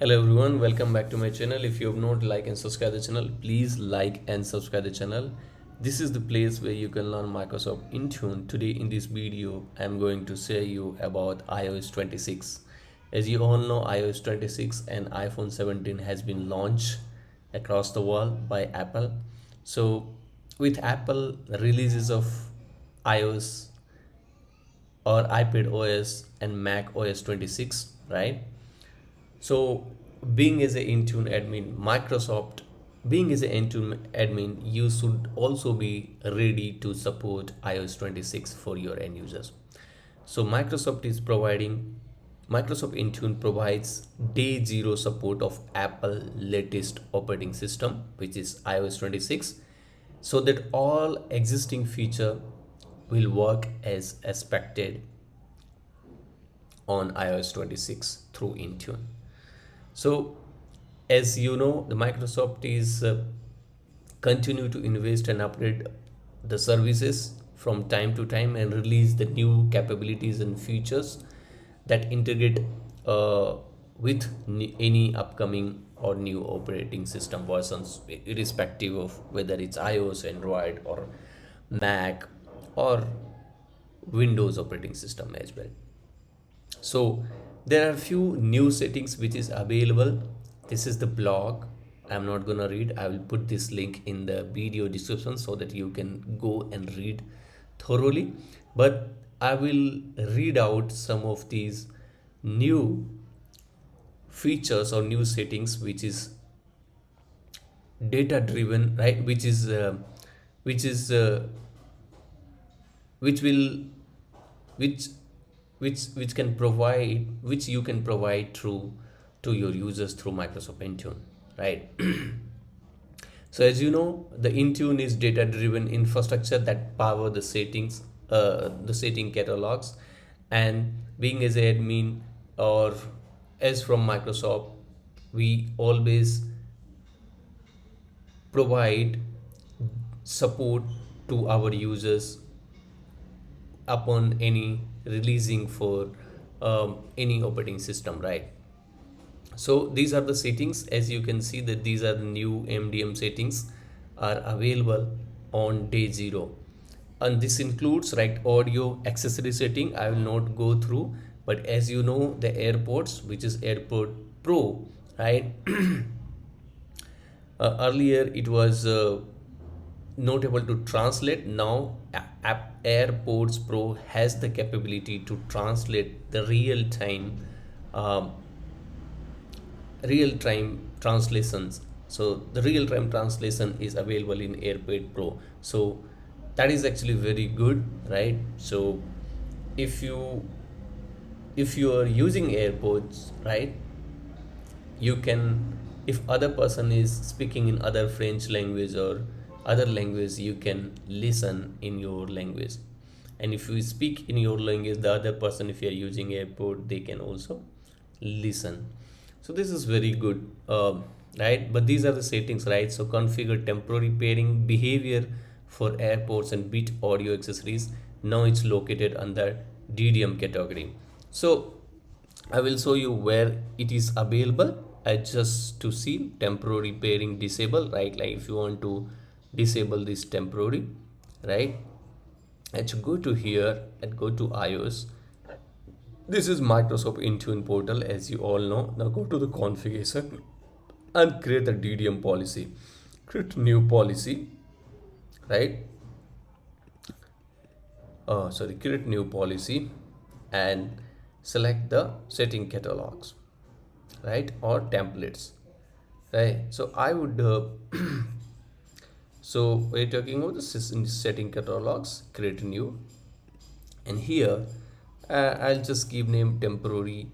Hello everyone, welcome back to my channel. If you have not liked and subscribed the channel, please like and subscribe the channel. This is the place where you can learn Microsoft Intune. Today in this video, I'm going to share you about iOS 26. As you all know, iOS 26 and iPhone 17 has been launched across the world by Apple. So with Apple releases of iOS or iPad OS and Mac OS 26, right? So, being as an Intune admin, Microsoft, being as an Intune admin, you should also be ready to support iOS 26 for your end users. So, Microsoft Intune provides day zero support of Apple latest operating system, which is iOS 26, so that all existing feature will work as expected on iOS 26 through Intune. So, as you know, the Microsoft is continue to invest and upgrade the services from time to time and release the new capabilities and features that integrate with any upcoming or new operating system versions, irrespective of whether it's iOS, Android, or Mac, or Windows operating system as well. So there are few new settings which is available. This is the blog. I'm not gonna read. I will put this link in the video description so that you can go and read thoroughly. But I will read out some of these new features or new settings which is data driven, right? Which is which will which which can provide, which you can provide through to your users through Microsoft Intune, right? So as you know, the Intune is data driven infrastructure that power the setting catalogs, and being as an admin or as from Microsoft, we always provide support to our users upon any releasing for any operating system, right? So these are the settings. As you can see that these are the new MDM settings are available on day zero, and this includes right audio accessory setting. I will not go through, but as you know, the AirPods, which is AirPod Pro, right? Earlier it was not able to translate. Now AirPods Pro has the capability to translate the um, real time translations. So the real time translation is available in AirPod Pro. So that is actually very good, right? So if you are using AirPods, right, you can, if other person is speaking in other French language or other language, you can listen in your language, and if you speak in your language, the other person, if you are using airport, they can also listen. So this is very good, right? But these are the settings, right? So configure temporary pairing behavior for airports and bit audio accessories. Now it's located under DDM category. So I will show you where it is available. I just to see temporary pairing disable, right? Like if you want to disable this temporary, right? I should go to here and go to iOS. This is Microsoft Intune portal, as you all know. Now go to the configuration and create a DDM policy. Create new policy, right? Create new policy and select the setting catalogs, right, or templates, right? So I would so we're talking about the setting catalogs, create new, and here I'll just give name temporary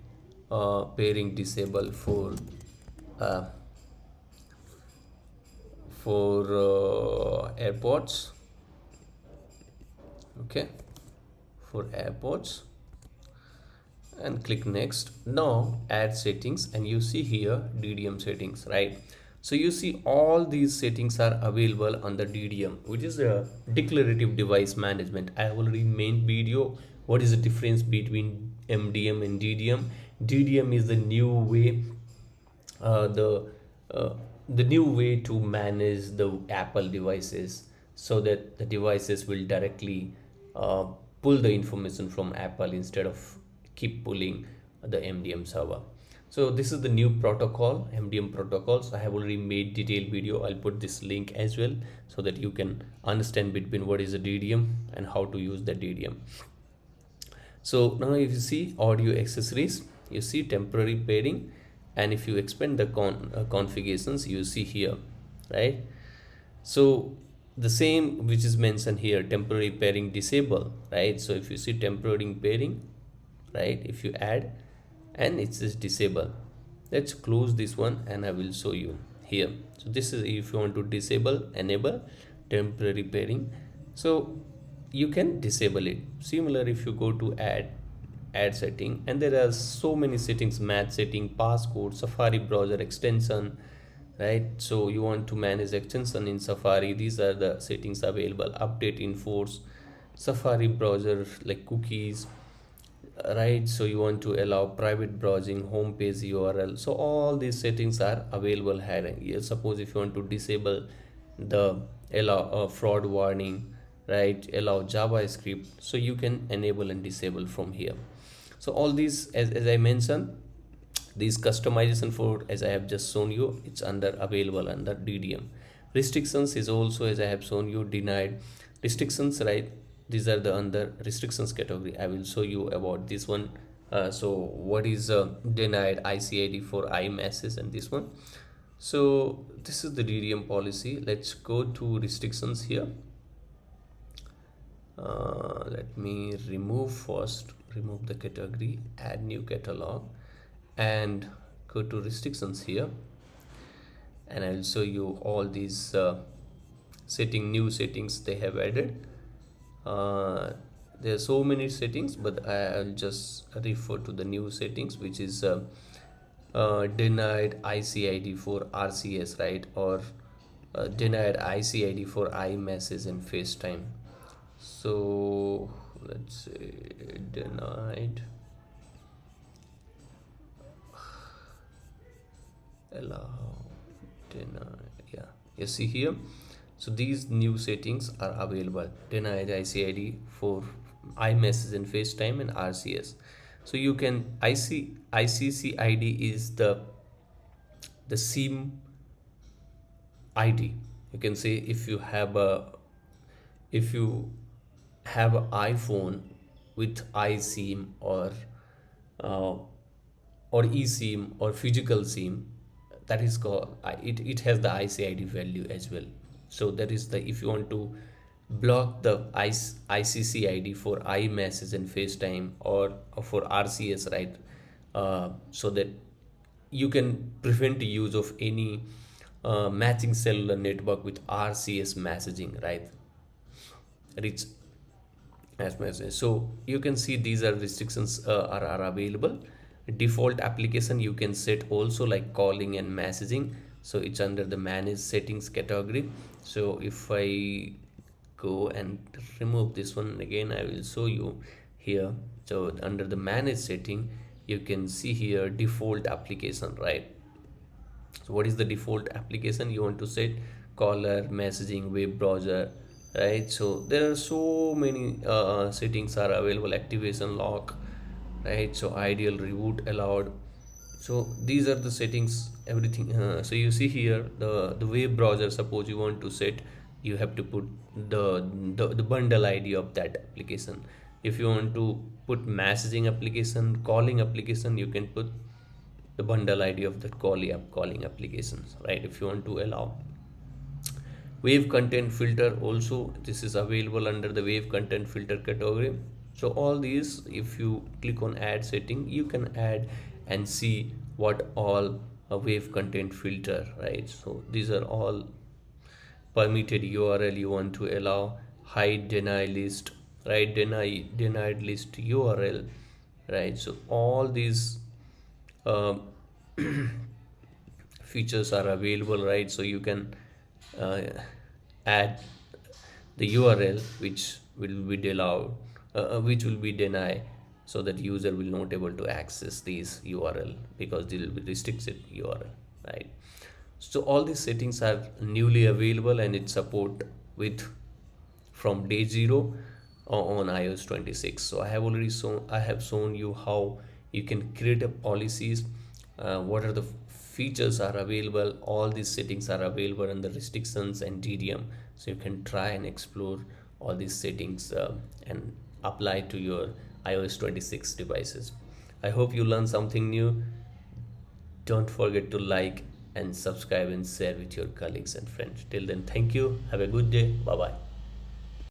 pairing disable uh, for airports, okay, for airports, and click next. Now add settings, and you see here DDM settings, right? So you see all these settings are available on the DDM, which is a declarative device management. I have already made video what is the difference between MDM and DDM. DDM is the new way the uh, the new way to manage the Apple devices, so that the devices will directly uh, pull the information from Apple instead of keep pulling the MDM server. So this is the new protocol, MDM protocols. I have already made detailed video. I'll put this link as well so that you can understand between what is a DDM and how to use the DDM. So now if you see audio accessories, you see temporary pairing, and if you expand the configurations, you see here, right? So the same which is mentioned here, temporary pairing disable, right? So if you see temporary pairing, right, if you add and it says disable, let's close this one and I will show you here. So this is if you want to disable, enable temporary pairing, so you can disable it. Similar, if you go to add setting, and there are so many settings: match setting, passcode, Safari browser extension, right? So you want to manage extension in Safari, these are the settings available. Update enforce Safari browser, like cookies, right? So you want to allow private browsing, home page URL, so all these settings are available here. Suppose if you want to disable the allow fraud warning, right, allow JavaScript, so you can enable and disable from here. So all these, as I mentioned, these customization for, as I have just shown you, it's under available under DDM. Restrictions is also, as I have shown you, denied restrictions, right? These are the under restrictions category. I will show you about this one. So what is denied ICID for iMessage and this one. So this is the DDM policy. Let's go to restrictions here. Let me remove first, remove the category, add new catalog, and go to restrictions here, and I'll show you all these new settings they have added. There are so many settings, but I'll just refer to the new settings, which is denied ICID for RCS, right, or denied ICID for iMessage and FaceTime. So let's say denied, allow, deny, yeah, you see here. So these new settings are available: denied ICID for iMessage and FaceTime and RCS. So you can ICC ID is the SIM ID. You can say if you have a, if you have an iPhone with iSIM uh, or eSIM or physical SIM, that is called it has the ICID value as well. So that is the, if you want to block the ICC ID for iMessage and FaceTime or for RCS, right, so that you can prevent the use of any matching cellular network with RCS messaging, right, rich as message. So you can see these are restrictions are available. Default application you can set also, like calling and messaging, so it's under the manage settings category. So if I go and remove this one again, I will show you here. So under the manage setting, you can see here default application, right? So what is the default application you want to set? Caller, messaging, web browser, right? So there are so many settings are available. Activation lock, right? So ideal reboot allowed. So these are the settings, everything. So you see here the web browser, suppose you want to set, you have to put the bundle ID of that application. If you want to put messaging application, calling application, you can put the bundle ID of that calling applications, right? If you want to allow wave content filter also, this is available under the wave content filter category. So all these, if you click on add setting, you can add and see what all a wave content filter, right? So these are all permitted URL you want to allow, hide, deny list, right, denied list URL, right? So all these um, features are available, right? So you can uh, add the URL which will be allowed, which will be denied, so that user will not able to access these URL because they will be restricted URL. right? So all these settings are newly available and it support with from day zero on iOS 26. So I have shown you how you can create a policies, what are the features are available, all these settings are available, and the restrictions and DDM. So you can try and explore all these settings and apply to your iOS 26 devices. I hope you learned something new. Don't forget to like and subscribe and share with your colleagues and friends. Till then, thank you. Have a good day. Bye bye.